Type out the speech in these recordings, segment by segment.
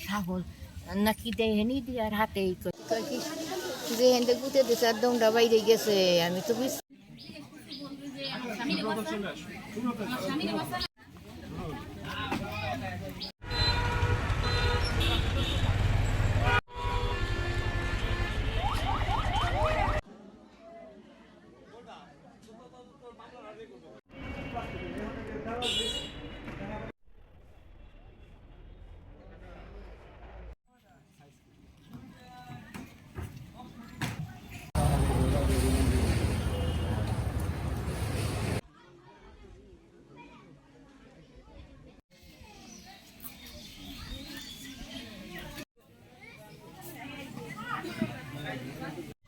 সাহস নাকি দেয়নি দিয়ে আর হাতে যে হেঁটে গুঁতে দিছে আর দমটা বাইরে গেছে আমি তো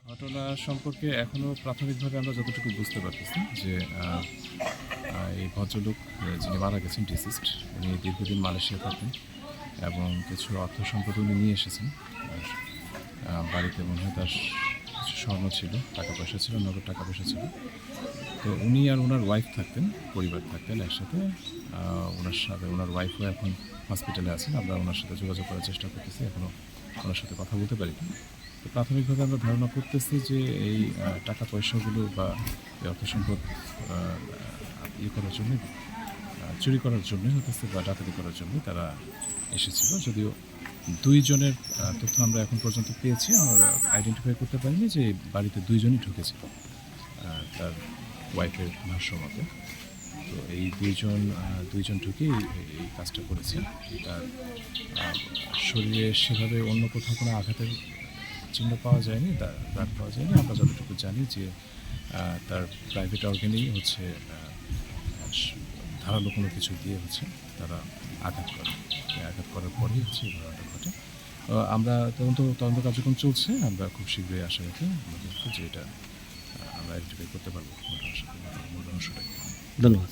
ঘটনা সম্পর্কে এখনও প্রাথমিকভাবে আমরা যতটুকু বুঝতে পারতেছি যে এই ভদ্রলোক যিনি মারা গেছেন ডিসিস্ট, উনি দীর্ঘদিন মালয়েশিয়া থাকতেন এবং কিছু অর্থ সম্পদ উনি নিয়ে এসেছেন। আর বাড়িতে মনে হয় তার কিছু স্বর্ণ ছিল, টাকা পয়সা ছিল, নগদ টাকা পয়সা ছিল। তো উনি আর ওনার ওয়াইফ থাকতেন, পরিবার থাকতেন একসাথে। ওনার ওয়াইফও এখন হসপিটালে আছেন। আমরা ওনার সাথে যোগাযোগ করার চেষ্টা করতেছি, এখনও ওনার সাথে কথা বলতে পারিনি। তো প্রাথমিকভাবে আমরা ধারণা করতেছি যে এই টাকা পয়সাগুলো বা এই অর্থ সম্পদ করার জন্য, চুরি করার জন্যই হতেছে বা ডাকাতি করার জন্যই তারা এসেছিল। যদিও দুইজনের তথ্য আমরা এখন পর্যন্ত পেয়েছি, আমরা আইডেন্টিফাই করতে পারিনি যে বাড়িতে দুইজনই ঢুকেছিল তার ওয়াইফের ভাষ্য মতে। তো এই দুইজন ঢুকেই এই কাজটা করেছে। তার শরীরে সেভাবে অন্য কোথাও কোনো আঘাতের চিহ্ন পাওয়া যায়নি, দাগ পাওয়া যায়নি। আমরা যতটুকু জানি যে তার প্রাইভেট অর্গানেই হচ্ছে ধারালো কোনো কিছু দিয়ে হচ্ছে তারা আঘাত করে। আঘাত করার পরেই হচ্ছে এই ঘটনাটা ঘটে। আমরা তদন্ত কার্যক্রম চলছে। আমরা খুব শীঘ্রই আশা রাখি যে এটা আমরা আইডেন্টিফাই করতে পারবো মূল রহস্যটাকে। ধন্যবাদ।